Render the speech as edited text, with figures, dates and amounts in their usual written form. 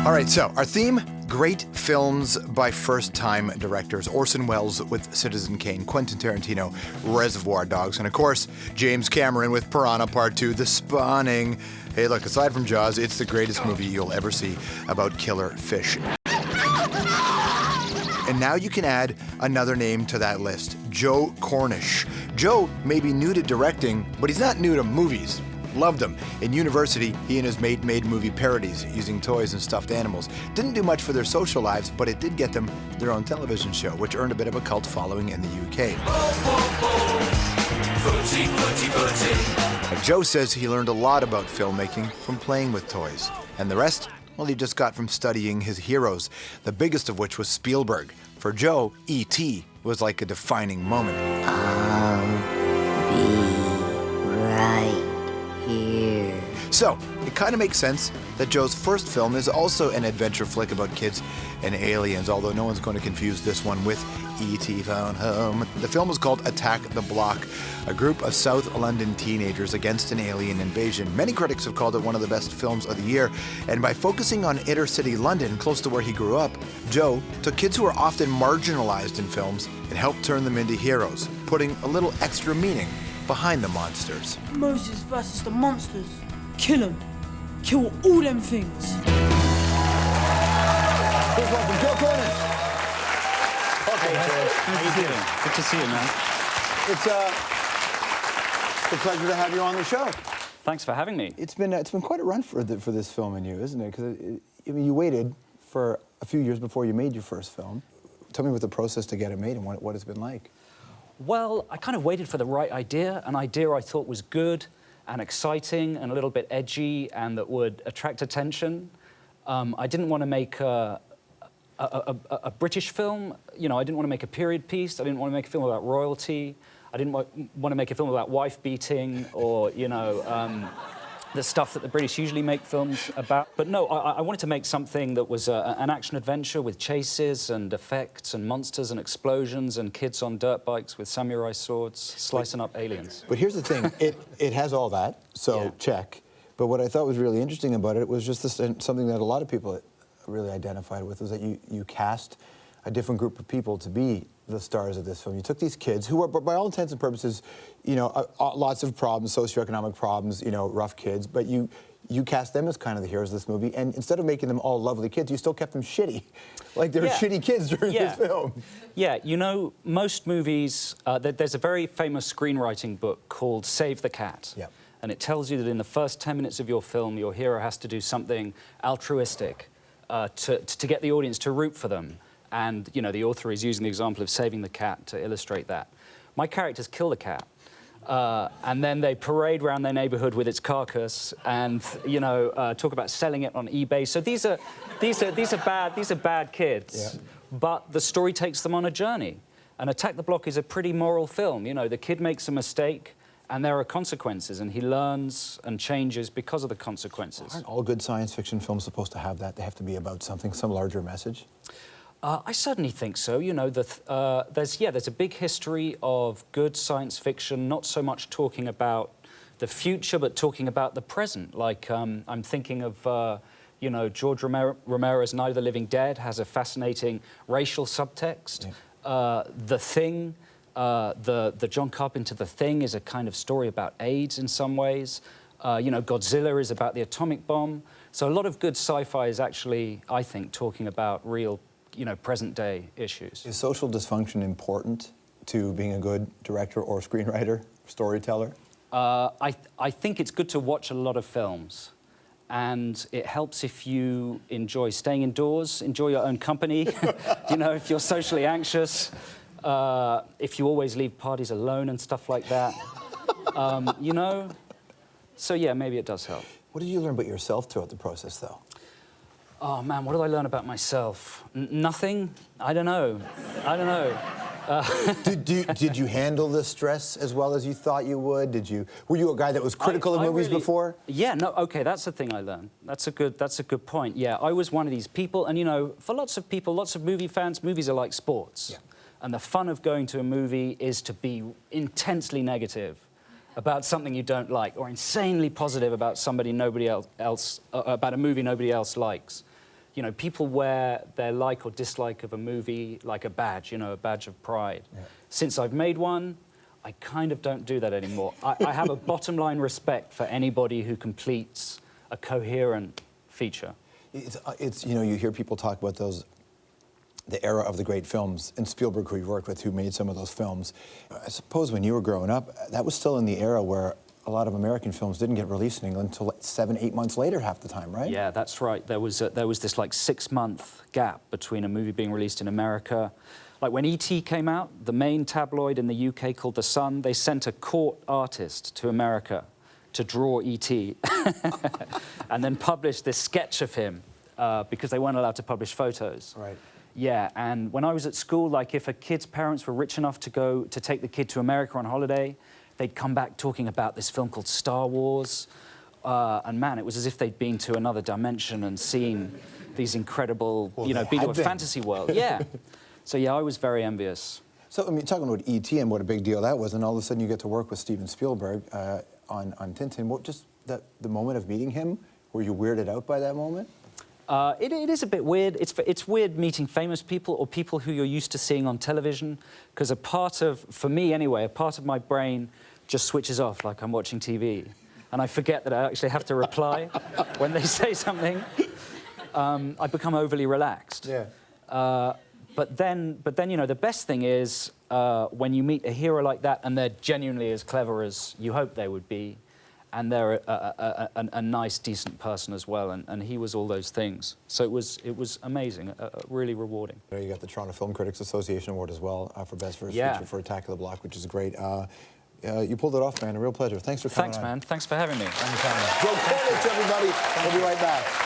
All right, so our theme, great films by first-time directors. Orson Welles with Citizen Kane, Quentin Tarantino, Reservoir Dogs, and of course, James Cameron with Piranha Part 2, The Spawning. Hey, look, aside from Jaws, it's the greatest movie you'll ever see about killer fish. And now you can add another name to that list, Joe Cornish. Joe may be new to directing, but he's not new to movies. Loved them. In university, he and his mate made movie parodies using toys and stuffed animals. Didn't do much for their social lives, but it did get them their own television show, which earned a bit of a cult following in the UK. Joe says he learned a lot about filmmaking from playing with toys. And the rest, well, he just got from studying his heroes, the biggest of which was Spielberg. For Joe, E.T. was like a defining moment. I'll be right here. So, it kind of makes sense that Joe's first film is also an adventure flick about kids and aliens, although no one's going to confuse this one with E.T. Found Home. The film was called Attack the Block, a group of South London teenagers against an alien invasion. Many critics have called it one of the best films of the year, and by focusing on inner city London, close to where he grew up, Joe took kids who are often marginalized in films and helped turn them into heroes, putting a little extra meaning behind the monsters. Moses versus the monsters. Kill them. Kill all them things. Please welcome Joe Cornish. Okay, Joe. How you doing? Good to see you, man. It's a pleasure to have you on the show. Thanks for having me. It's been quite a run for this film and you, isn't it? Because I mean, you waited for a few years before you made your first film. Tell me what the process to get it made and what it's been like. Well, I kind of waited for the right idea, an idea I thought was good and exciting and a little bit edgy and that would attract attention. I didn't want to make a British film. You know, I didn't want to make a period piece. I didn't want to make a film about royalty. I didn't want to make a film about wife beating or, you know, the stuff that the British usually make films about. But no, I wanted to make something that was an action-adventure with chases and effects and monsters and explosions and kids on dirt bikes with samurai swords slicing up aliens. But here's the thing, it has all that, so yeah. Check. But what I thought was really interesting about it was just something that a lot of people really identified with, was that you cast a different group of people to be the stars of this film. You took these kids who are, by all intents and purposes, you know, lots of problems, socioeconomic problems, you know, rough kids, but you cast them as kind of the heroes of this movie, and instead of making them all lovely kids, you still kept them shitty. Like they were shitty kids during this film. Yeah, you know, most movies, there's a very famous screenwriting book called Save the Cat. Yeah. And it tells you that in the first 10 minutes of your film, your hero has to do something altruistic to get the audience to root for them. And, you know, the author is using the example of saving the cat to illustrate that. My characters kill the cat, and then they parade around their neighborhood with its carcass and, you know, talk about selling it on eBay. So these are bad kids, but the story takes them on a journey. And Attack the Block is a pretty moral film. You know, the kid makes a mistake, and there are consequences, and he learns and changes because of the consequences. Aren't all good science fiction films supposed to have that? They have to be about something, some larger message? I certainly think so. You know, there's a big history of good science fiction, not so much talking about the future, but talking about the present. Like, I'm thinking of, you know, George Romero's Night of the Living Dead has a fascinating racial subtext. Yeah. The Thing, the John Carpenter The Thing is a kind of story about AIDS in some ways. You know, Godzilla is about the atomic bomb. So a lot of good sci-fi is actually, I think, talking about real, you know, present-day issues. Is social dysfunction important to being a good director or screenwriter, storyteller? I think it's good to watch a lot of films, and it helps if you enjoy staying indoors, enjoy your own company, you know, if you're socially anxious, if you always leave parties alone and stuff like that, you know? So, yeah, maybe it does help. What did you learn about yourself throughout the process, though? Oh, man, what did I learn about myself? Nothing? I don't know. Did you handle the stress as well as you thought you would? Were you a guy that was critical of movies before? Yeah, no, okay, that's the thing I learned. That's a good point. Yeah, I was one of these people, and you know, for lots of people, lots of movie fans, movies are like sports. Yeah. And the fun of going to a movie is to be intensely negative about something you don't like, or insanely positive about somebody about a movie nobody else likes. You know, people wear their like or dislike of a movie like a badge, you know, a badge of pride. Yeah. Since I've made one, I kind of don't do that anymore. I have a bottom line respect for anybody who completes a coherent feature. It's you know, you hear people talk about the era of the great films, and Spielberg, who you worked with, who made some of those films. I suppose when you were growing up, that was still in the era where a lot of American films didn't get released in England until like 7-8 months later half the time, right? Yeah, that's right. There was this like 6-month gap between a movie being released in America. Like when E.T. came out, the main tabloid in the UK called The Sun, they sent a court artist to America to draw E.T. and then published this sketch of him because they weren't allowed to publish photos. Right. Yeah, and when I was at school, like if a kid's parents were rich enough to take the kid to America on holiday, they'd come back talking about this film called Star Wars. And man, it was as if they'd been to another dimension and seen these incredible, you know, been to a fantasy world. Yeah. So yeah, I was very envious. So, I mean, talking about E.T. and what a big deal that was, and all of a sudden you get to work with Steven Spielberg on Tintin. What, just the moment of meeting him, were you weirded out by that moment? It is a bit weird. It's weird meeting famous people or people who you're used to seeing on television, because a part of, for me anyway, a part of my brain just switches off like I'm watching TV. And I forget that I actually have to reply when they say something. I become overly relaxed. Yeah. But then, you know, the best thing is when you meet a hero like that and they're genuinely as clever as you hope they would be, and they're a nice, decent person as well, and he was all those things. So it was amazing, really rewarding. You got the Toronto Film Critics Association Award as well for Best First Feature for Attack of the Block, which is great. You pulled it off, man. A real pleasure. Thanks for coming on. Thanks, man. Thanks for having me. Joe Cornish, everybody. We'll be right back.